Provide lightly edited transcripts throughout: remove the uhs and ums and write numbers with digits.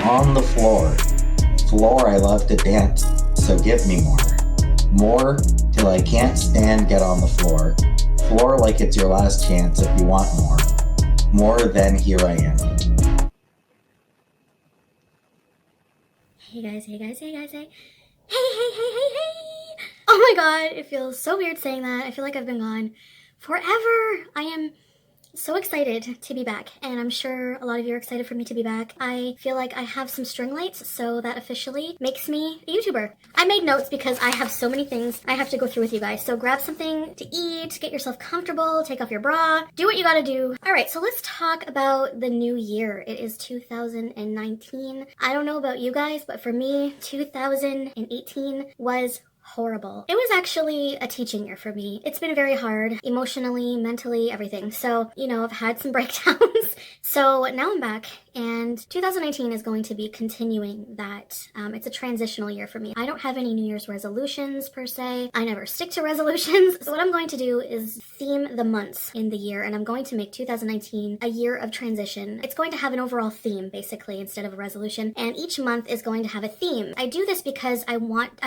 On the floor. Floor, I love to dance, so give me more. More till I can't stand, get on the floor. Floor like it's your last chance if you want more. More than here I am. Hey guys, hey guys, hey guys, hey. Hey. Oh my god, it feels so weird saying that. I feel like I've been gone forever. I am so excited to be back, and I'm sure a lot of you are excited for me to be back. I feel like I have some string lights, so that officially makes me a YouTuber. I made notes because I have so many things I have to go through with you guys, so grab something to eat, get yourself comfortable, take off your bra, do what you gotta do. Alright, so let's talk about the new year. It is 2019. I don't know about you guys, but for me, 2018 was horrible. It was actually a teaching year for me. It's been very hard, emotionally, mentally, everything. So, I've had some breakdowns. So now I'm back, and 2019 is going to be continuing that. It's a transitional year for me. I don't have any New Year's resolutions per se. I never stick to resolutions. So what I'm going to do is theme the months in the year, and I'm going to make 2019 a year of transition. It's going to have an overall theme, basically, instead of a resolution, and each month is going to have a theme. I do this because I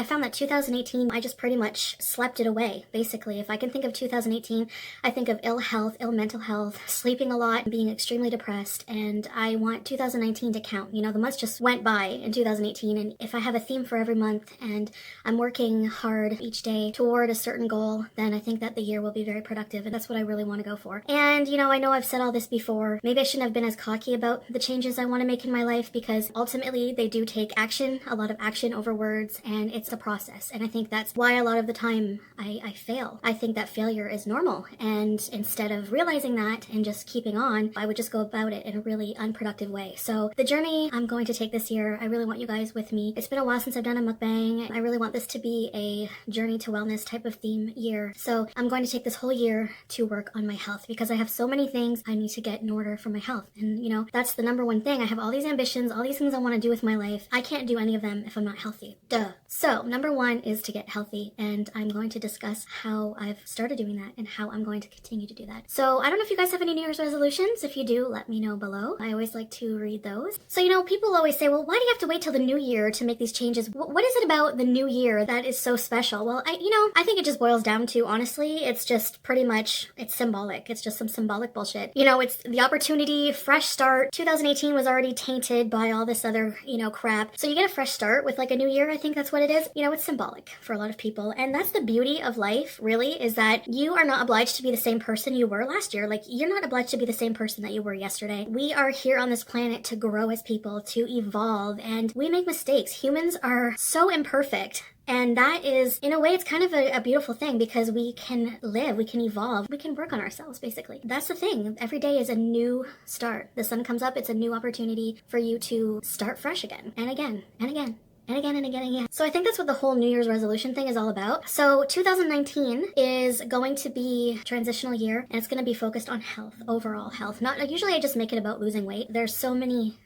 found that 2018, I just pretty much slept it away, basically. If I can think of 2018, I think of ill health, ill mental health, sleeping a lot, being extremely depressed, and I want 2019 to count. The months just went by in 2018, and if I have a theme for every month and I'm working hard each day toward a certain goal, then I think that the year will be very productive, and that's what I really want to go for. And, I know I've said all this before. Maybe I shouldn't have been as cocky about the changes I want to make in my life, because ultimately they do take action, a lot of action over words, and it's a process. And I think that's why a lot of the time I fail. I think that failure is normal, and instead of realizing that and just keeping on, I would just go about it in a really unproductive way. So the journey I'm going to take this year, I really want you guys with me. It's been a while since I've done a mukbang. I really want this to be a journey to wellness type of theme year. So I'm going to take this whole year to work on my health, because I have so many things I need to get in order for my health. And that's the number one thing. I have all these ambitions, all these things I want to do with my life. I can't do any of them if I'm not healthy. Duh. So number one is to get healthy, and I'm going to discuss how I've started doing that and how I'm going to continue to do that. So I don't know if you guys have any New Year's resolutions. If you do, let me know below. I always like to read those. So people always say, well, why do you have to wait till the new year to make these changes? What is it about the new year that is so special? Well, I think it just boils down to, honestly, it's just pretty much, it's symbolic. It's just some symbolic bullshit. It's the opportunity, fresh start. 2018 was already tainted by all this other, crap. So you get a fresh start with like a new year. I think that's what it is. It's symbolic for a lot of people. And that's the beauty of life, really, is that you are not obliged to be the same person you were last year. Like, you're not obliged to be the same person that you were yesterday. We are here on this planet to grow as people, to evolve, and we make mistakes. Humans are so imperfect. And that is, in a way, it's kind of a beautiful thing, because we can live, we can evolve, we can work on ourselves, basically. That's the thing. Every day is a new start. The sun comes up, it's a new opportunity for you to start fresh again, and again, and again. And again and again and again. So I think that's what the whole New Year's resolution thing is all about. So 2019 is going to be a transitional year, and it's going to be focused on health, overall health. Not like, usually I just make it about losing weight. There's so many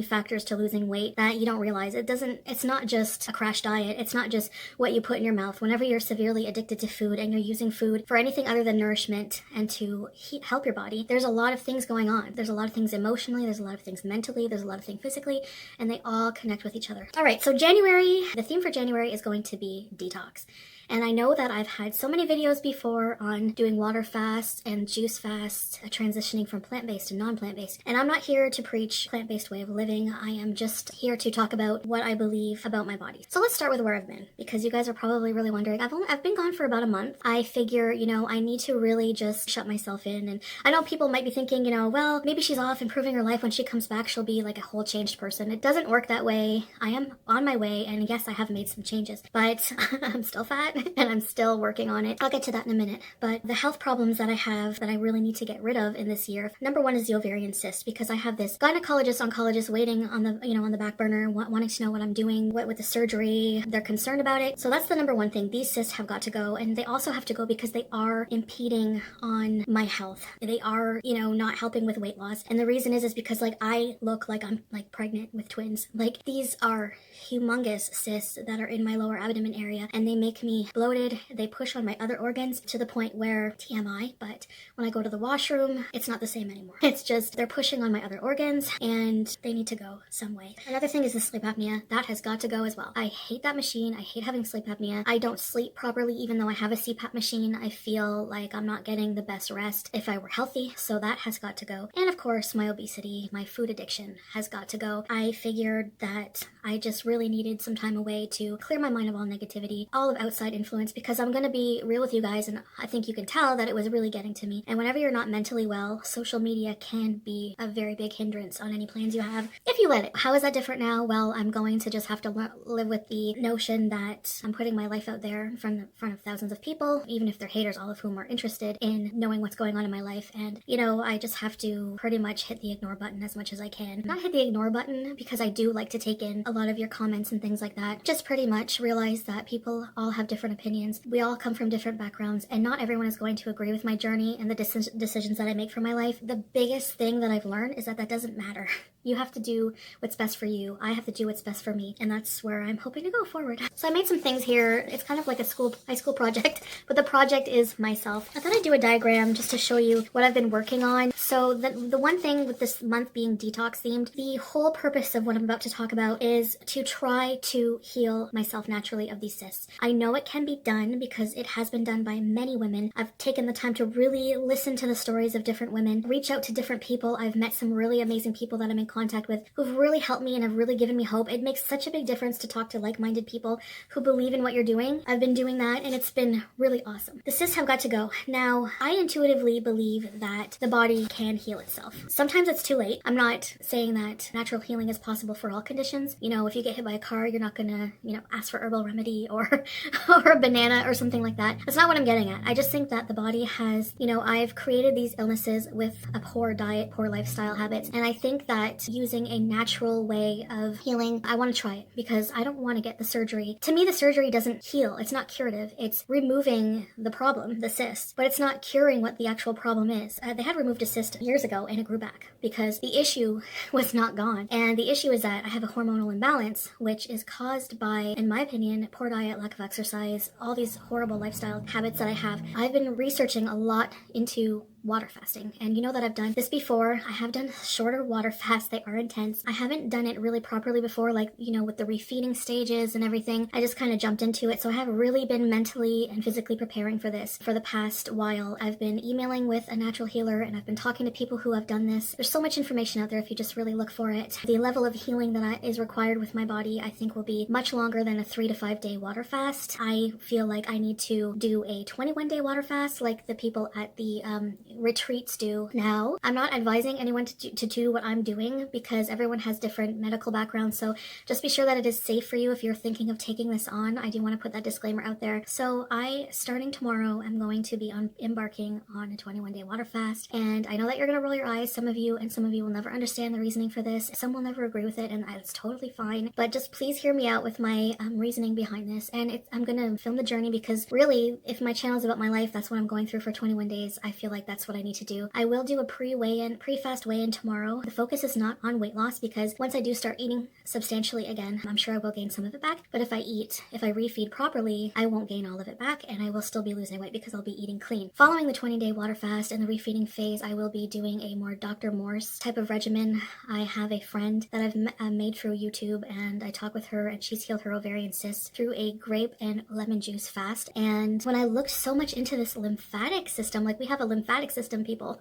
factors to losing weight that you don't realize. It's not just a crash diet. It's not just what you put in your mouth. Whenever you're severely addicted to food and you're using food for anything other than nourishment and to help your body, there's a lot of things going on. There's a lot of things emotionally, there's a lot of things mentally, there's a lot of things physically, and they all connect with each other. All right, so January, the theme for January is going to be detox. And I know that I've had so many videos before on doing water fasts and juice fasts, transitioning from plant-based to non-plant-based. And I'm not here to preach plant-based way of living. I am just here to talk about what I believe about my body. So let's start with where I've been, because you guys are probably really wondering. I've been gone for about a month. I figure, I need to really just shut myself in. And I know people might be thinking, well, maybe she's off improving her life. When she comes back, she'll be like a whole changed person. It doesn't work that way. I am on my way, and yes, I have made some changes, but I'm still fat. And I'm still working on it. I'll get to that in a minute. But the health problems that I have that I really need to get rid of in this year, number one is the ovarian cyst, because I have this oncologist waiting on the back burner, wanting to know what I'm doing, what with the surgery. They're concerned about it. So that's the number one thing. These cysts have got to go, and they also have to go because they are impeding on my health. They are, not helping with weight loss. And the reason is because like I look like I'm like pregnant with twins. Like, these are humongous cysts that are in my lower abdomen area, and they make me me bloated. They push on my other organs to the point where, TMI, but when I go to the washroom, it's not the same anymore. It's just they're pushing on my other organs and they need to go some way. Another thing is the sleep apnea. That has got to go as well. I hate that machine. I hate having sleep apnea. I don't sleep properly even though I have a CPAP machine. I feel like I'm not getting the best rest if I were healthy, so that has got to go. And of course, my obesity, my food addiction has got to go. I figured that I just really needed some time away to clear my mind of all negativity, all of outside influence, because I'm going to be real with you guys, and I think you can tell that it was really getting to me. And whenever you're not mentally well, social media can be a very big hindrance on any plans you have, if you let it. How is that different now? Well, I'm going to just have to live with the notion that I'm putting my life out there in front of thousands of people, even if they're haters, all of whom are interested in knowing what's going on in my life. And, you know, I just have to pretty much hit the ignore button as much as I can. Not hit the ignore button because I do like to take in a lot of your comments and things like that. Just pretty much realize that people all have different opinions. We all come from different backgrounds, and not everyone is going to agree with my journey and the decisions that I make for my life. The biggest thing that I've learned is that that doesn't matter. You have to do what's best for you. I have to do what's best for me. And that's where I'm hoping to go forward. So I made some things here. It's kind of like a high school project, but the project is myself. I thought I'd do a diagram just to show you what I've been working on. So the one thing with this month being detox themed, the whole purpose of what I'm about to talk about is to try to heal myself naturally of these cysts. I know it can be done because it has been done by many women. I've taken the time to really listen to the stories of different women, reach out to different people. I've met some really amazing people that I'm in contact with who've really helped me and have really given me hope. It makes such a big difference to talk to like-minded people who believe in what you're doing. I've been doing that and it's been really awesome. The cysts have got to go. Now, I intuitively believe that the body can heal itself. Sometimes it's too late. I'm not saying that natural healing is possible for all conditions. You know, if you get hit by a car, you're not gonna, ask for herbal remedy or or a banana or something like that. That's not what I'm getting at. I just think that the body has, I've created these illnesses with a poor diet, poor lifestyle habits, and I think that using a natural way of healing, I want to try it because I don't want to get the surgery. To me, the surgery doesn't heal. It's not curative. It's removing the problem, the cyst, but it's not curing what the actual problem is. They had removed a cyst years ago and it grew back because the issue was not gone. And the issue is that I have a hormonal imbalance, which is caused by, in my opinion, poor diet, lack of exercise, all these horrible lifestyle habits that I have. I've been researching a lot into water fasting, and you know that I've done this before. I have done shorter water fasts. They are intense. I haven't done it really properly before, like, with the refeeding stages and everything. I just kind of jumped into it, so I have really been mentally and physically preparing for this for the past while. I've been emailing with a natural healer and I've been talking to people who have done this. There's so much information out there if you just really look for it. The level of healing that is required with my body, I think, will be much longer than a 3 to 5 day water fast. I feel like I need to do a 21-day water fast like the people at the retreats do. Now, I'm not advising anyone to do what I'm doing because everyone has different medical backgrounds, so just be sure that it is safe for you if you're thinking of taking this on. I do want to put that disclaimer out there. So starting tomorrow, I'm going to be embarking on a 21-day water fast, and I know that you're going to roll your eyes, some of you, and some of you will never understand the reasoning for this. Some will never agree with it, and that's totally fine, but just please hear me out with my reasoning behind this. And I'm going to film the journey because really, if my channel is about my life, that's what I'm going through for 21 days. I feel like that's what I need to do. I will do a pre-fast weigh-in tomorrow. The focus is not on weight loss because once I do start eating substantially again, I'm sure I will gain some of it back. But if I refeed properly, I won't gain all of it back and I will still be losing weight because I'll be eating clean. Following the 20-day water fast and the refeeding phase, I will be doing a more Dr. Morse type of regimen. I have a friend that I've made through YouTube, and I talk with her and she's healed her ovarian cysts through a grape and lemon juice fast. And when I looked so much into this lymphatic system, like we have a lymphatic system, people.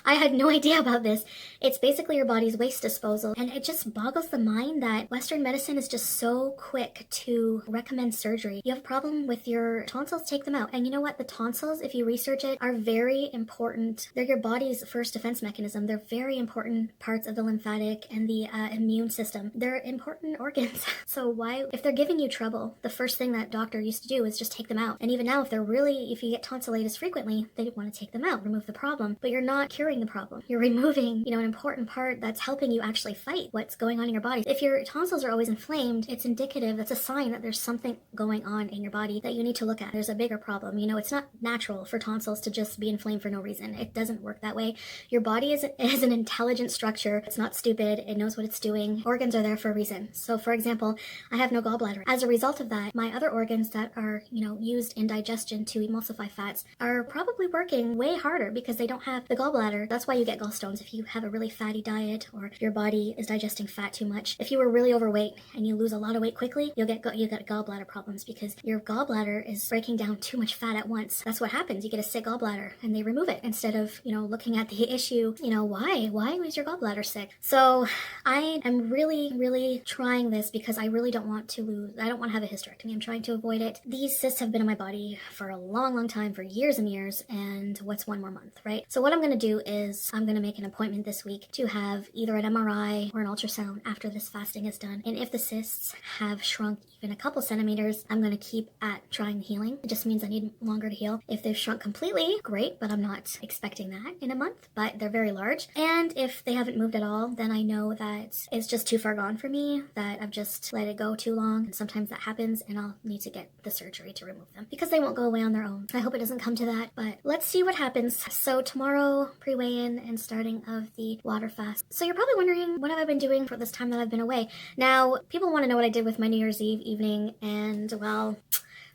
I had no idea about this. It's basically your body's waste disposal, and it just boggles the mind that Western medicine is just so quick to recommend surgery. You have a problem with your tonsils, take them out. And you know what? The tonsils, if you research it, are very important. They're your body's first defense mechanism. They're very important parts of the lymphatic and the immune system. They're important organs. So why, if they're giving you trouble, the first thing that doctor used to do is just take them out. And even now, if you get tonsillitis frequently, they want to take them out, remove the problem, but you're not curing the problem. You're removing, an important part that's helping you actually fight what's going on in your body. If your tonsils are always inflamed, it's indicative, that's a sign that there's something going on in your body that you need to look at. There's a bigger problem. It's not natural for tonsils to just be inflamed for no reason. It doesn't work that way. Your body is an intelligent structure. It's not stupid. It knows what it's doing. Organs are there for a reason. So for example, I have no gallbladder. As a result of that, my other organs that are, used in digestion to emulsify fats are probably working way harder because they don't have the gallbladder. That's why you get gallstones if you have a really fatty diet or your body is digesting fat too much. If you were really overweight and you lose a lot of weight quickly, you get gallbladder problems because your gallbladder is breaking down too much fat at once. That's what happens. You get a sick gallbladder and they remove it instead of, looking at the issue, why was your gallbladder sick? So I am really, really trying this because I really don't want to have a hysterectomy. I'm trying to avoid it. These cysts have been in my body for a long, long time, for years and years, and what's one more month, right? So what I'm going to do is I'm going to make an appointment this week to have either an MRI or an ultrasound after this fasting is done. And if the cysts have shrunk even a couple centimeters, I'm going to keep at trying healing. It just means I need longer to heal. If they've shrunk completely, great, but I'm not expecting that in a month, but they're very large. And if they haven't moved at all, then I know that it's just too far gone for me, that I've just let it go too long. And sometimes that happens and I'll need to get the surgery to remove them because they won't go away on their own. I hope it doesn't come to that, but let's see what happens. So tomorrow, pre-weigh-in and starting of the water fast. So you're probably wondering, what have I been doing for this time that I've been away? Now, people want to know what I did with my New Year's Eve evening, and well,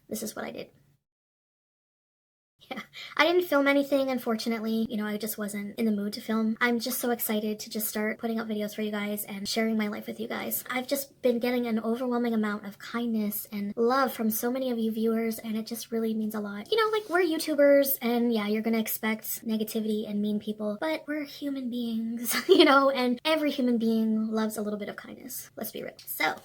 this is what I did. Yeah, I didn't film anything, unfortunately. I just wasn't in the mood to film. I'm just so excited to just start putting up videos for you guys and sharing my life with you guys. I've just been getting an overwhelming amount of kindness and love from so many of you viewers, and it just really means a lot. We're YouTubers, and yeah, you're gonna expect negativity and mean people, but we're human beings, and every human being loves a little bit of kindness. Let's be real. So,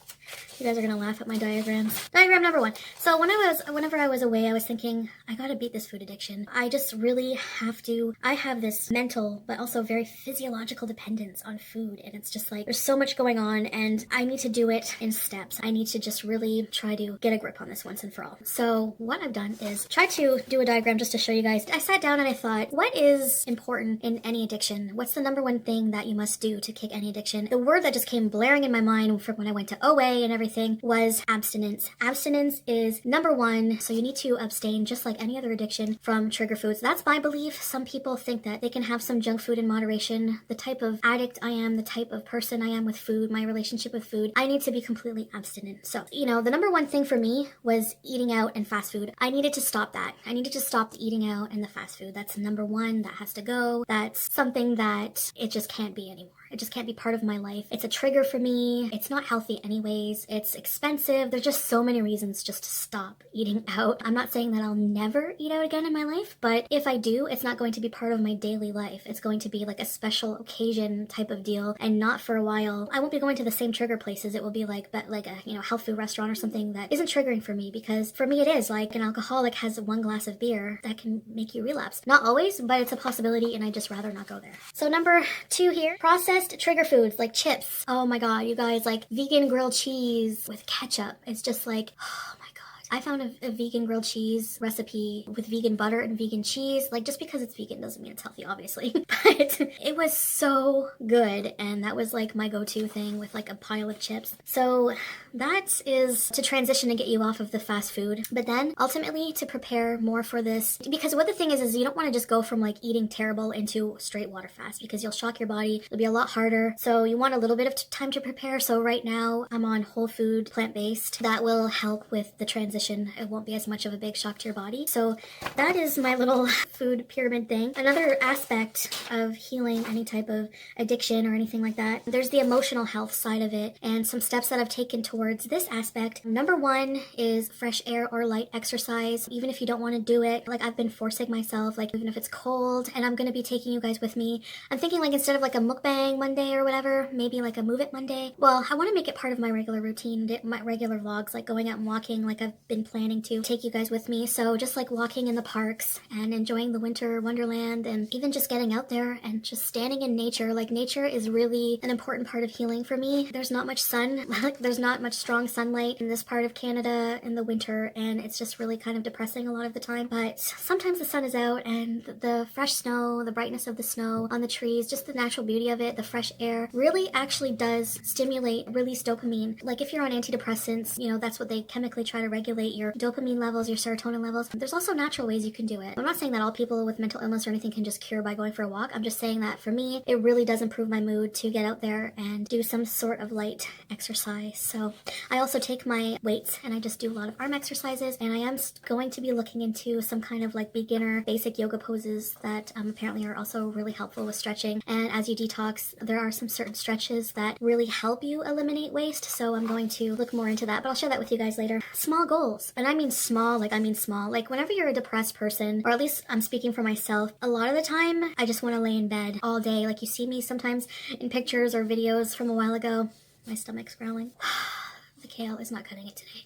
you guys are gonna laugh at my diagrams. Diagram number 1. So whenever I was away, I was thinking, I gotta beat this food addiction. I just really have to. I have this mental, but also very physiological dependence on food, and it's just like, there's so much going on, and I need to do it in steps. I need to just really try to get a grip on this once and for all. So what I've done is try to do a diagram just to show you guys. I sat down and I thought, what is important in any addiction? What's the number one thing that you must do to kick any addiction? The word that just came blaring in my mind from when I went to OA and everything was abstinence. Abstinence is number one, so you need to abstain just like any other addiction from trigger foods. That's my belief. Some people think that they can have some junk food in moderation. The type of addict I am, the type of person I am with food, my relationship with food, I need to be completely abstinent. So, the number one thing for me was eating out and fast food. I needed to stop that. I needed to stop the eating out and the fast food. That's number one. That has to go. That's something that it just can't be anymore. It just can't be part of my life. It's a trigger for me. It's not healthy anyways. It's expensive. There's just so many reasons just to stop eating out. I'm not saying that I'll never eat out again in my life, but if I do, it's not going to be part of my daily life. It's going to be like a special occasion type of deal, and not for a while. I won't be going to the same trigger places. It will be like a health food restaurant or something that isn't triggering for me, because for me it is. Like, an alcoholic has one glass of beer that can make you relapse. Not always, but it's a possibility, and I'd just rather not go there. So number 2 here, processed trigger foods like chips. Oh my god, you guys, like vegan grilled cheese with ketchup. It's just like, oh my god. I found a vegan grilled cheese recipe with vegan butter and vegan cheese. Like, just because it's vegan doesn't mean it's healthy, obviously. But it was so good, and that was like my go-to thing with like a pile of chips. So that is to transition and get you off of the fast food. But then ultimately to prepare more for this, because what the thing is you don't want to just go from like eating terrible into straight water fast, because you'll shock your body. It'll be a lot harder. So you want a little bit of time to prepare. So right now I'm on whole food, plant-based. That will help with the transition. It won't be as much of a big shock to your body. So that is my little food pyramid thing. Another aspect of healing any type of addiction or anything like that, there's the emotional health side of it, and some steps that I've taken towards this aspect. Number 1 is fresh air or light exercise. Even if you don't want to do it, like I've been forcing myself, like even if it's cold, and I'm going to be taking you guys with me. I'm thinking like instead of like a mukbang Monday or whatever, maybe like a move it Monday. Well, I want to make it part of my regular routine, my regular vlogs, like going out and walking. Like I've been planning to take you guys with me. So just like walking in the parks and enjoying the winter wonderland, and even just getting out there and just standing in nature. Like, nature is really an important part of healing for me. There's not much sun, like there's not much strong sunlight in this part of Canada in the winter, and it's just really kind of depressing a lot of the time. But sometimes the sun is out, and the fresh snow, the brightness of the snow on the trees, just the natural beauty of it, the fresh air really actually does stimulate, release dopamine. Like, if you're on antidepressants, you know, that's what they chemically try to regulate your dopamine levels, your serotonin levels. There's also natural ways you can do it. I'm not saying that all people with mental illness or anything can just cure by going for a walk. I'm just saying that for me, it really does improve my mood to get out there and do some sort of light exercise. So I also take my weights and I just do a lot of arm exercises, and I am going to be looking into some kind of like beginner basic yoga poses that apparently are also really helpful with stretching. And as you detox, there are some certain stretches that really help you eliminate waste, so I'm going to look more into that, but I'll share that with you guys later. Small goals, and I mean small, like whenever you're a depressed person, or at least I'm speaking for myself, a lot of the time I just want to lay in bed all day. Like, you see me sometimes in pictures or videos from a while ago, my stomach's growling. The kale is not cutting it today.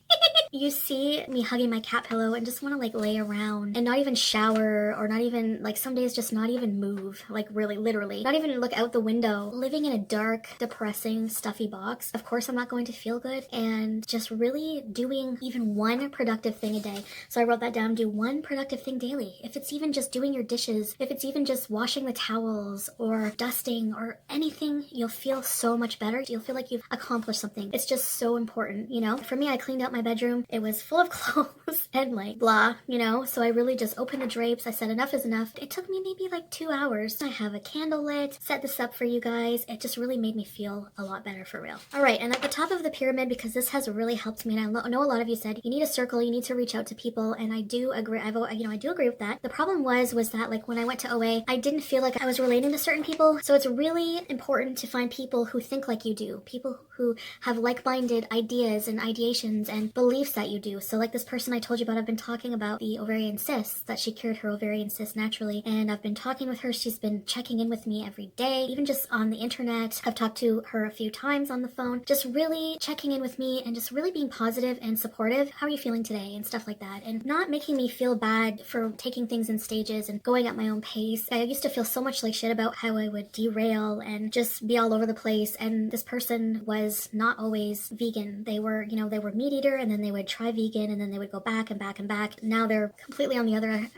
You see me hugging my cat pillow and just want to like lay around and not even shower, or not even, like, some days just not even move, like really literally not even look out the window, living in a dark, depressing, stuffy box. Of course I'm not going to feel good, and just really doing even one productive thing a day. So I wrote that down: do one productive thing daily. If it's even just doing your dishes, if it's even just washing the towels or dusting or anything, you'll feel so much better. You'll feel like you've accomplished something. It's just so important, you know? For me, I cleaned out my bedroom. It was full of clothes and like blah, you know? So I really just opened the drapes. I said enough is enough. It took me maybe like 2 hours. I have a candle lit, set this up for you guys. It just really made me feel a lot better, for real. All right, and at the top of the pyramid, because this has really helped me, and I know a lot of you said you need a circle, you need to reach out to people, and I do agree. I do agree with that. The problem was that like when I went to OA, I didn't feel like I was relating to certain people. So it's really important to find people who think like you do, people who have like-minded ideas and ideations and beliefs that you do. So like this person I told you about, I've been talking about the ovarian cysts, that she cured her ovarian cysts naturally, and I've been talking with her. She's been checking in with me every day, even just on the internet. I've talked to her a few times on the phone, just really checking in with me and just really being positive and supportive. How are you feeling today? And stuff like that, and not making me feel bad for taking things in stages and going at my own pace. I used to feel so much like shit about how I would derail and just be all over the place, and this person was not always vegan. They were, you know, they were meat eater, and then they would try vegan, and then they would go back and back and back. Now they're completely on the other,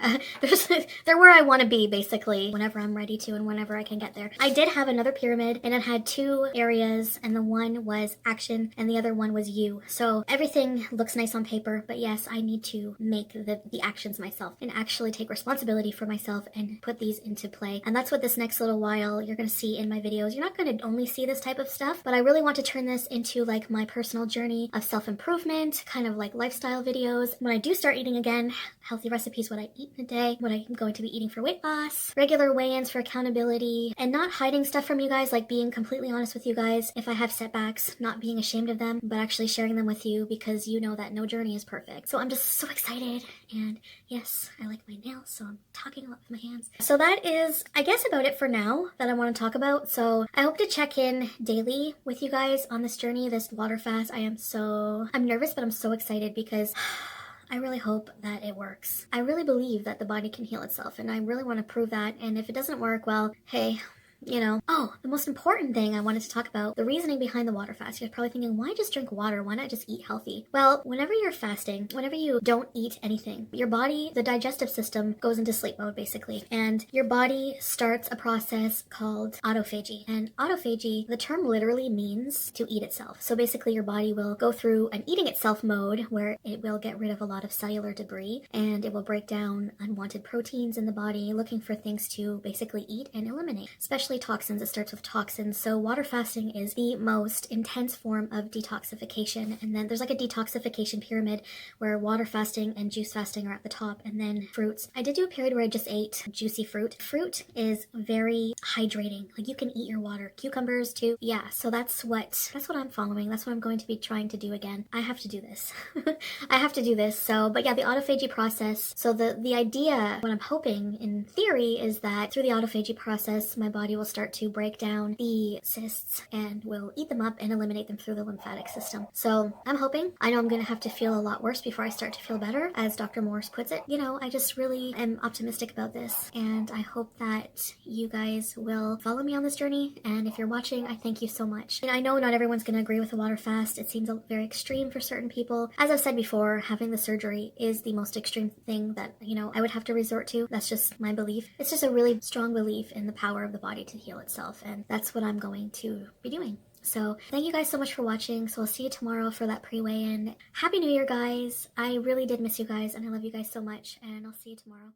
they're where I want to be, basically, whenever I'm ready to and whenever I can get there. I did have another pyramid, and it had 2 areas, and the one was action, and the other one was you. So everything looks nice on paper, but yes, I need to make the actions myself and actually take responsibility for myself and put these into play. And that's what this next little while you're going to see in my videos. You're not going to only see this type of stuff, but I really want to turn this into like my personal journey of self-improvement, kind of like lifestyle videos. When I do start eating again, healthy recipes, what I eat in a day, what I'm going to be eating for weight loss, regular weigh-ins for accountability, and not hiding stuff from you guys, like being completely honest with you guys if I have setbacks, not being ashamed of them, but actually sharing them with you, because you know that no journey is perfect. So I'm just so excited, and yes, I like my nails, so I'm talking a lot with my hands. So that is, I guess, about it for now that I want to talk about. So I hope to check in daily with you guys on this journey, this water fast. I'm nervous, but I'm so excited because I really hope that it works. I really believe that the body can heal itself, and I really want to prove that. And if it doesn't work, well, hey, you know. Oh, the most important thing I wanted to talk about, the reasoning behind the water fast. You're probably thinking, why just drink water? Why not just eat healthy? Well, whenever you're fasting, whenever you don't eat anything, your body, the digestive system, goes into sleep mode, basically. And your body starts a process called autophagy. And autophagy, the term literally means to eat itself. So basically your body will go through an eating itself mode where it will get rid of a lot of cellular debris, and it will break down unwanted proteins in the body, looking for things to basically eat and eliminate, especially toxins. It starts with toxins. So water fasting is the most intense form of detoxification. And then there's like a detoxification pyramid where water fasting and juice fasting are at the top, and then fruits. I did do a period where I just ate juicy fruit. Fruit is very hydrating. Like, you can eat your water. Cucumbers too. Yeah, so that's what I'm following. That's what I'm going to be trying to do again. I have to do this. I have to do this. So, but yeah, the autophagy process. So the idea, what I'm hoping in theory, is that through the autophagy process, my body will will start to break down the cysts and will eat them up and eliminate them through the lymphatic system. So I'm hoping. I know I'm going to have to feel a lot worse before I start to feel better, as Dr. Morse puts it. You know, I just really am optimistic about this, and I hope that you guys will follow me on this journey. And if you're watching, I thank you so much. And I know not everyone's going to agree with the water fast. It seems very extreme for certain people. As I've said before, having the surgery is the most extreme thing that, you know, I would have to resort to. That's just my belief. It's just a really strong belief in the power of the body to heal itself, and that's what I'm going to be doing. So thank you guys so much for watching. So I'll see you tomorrow for that pre-weigh-in. Happy New Year, guys. I really did miss you guys, and I love you guys so much, and I'll see you tomorrow.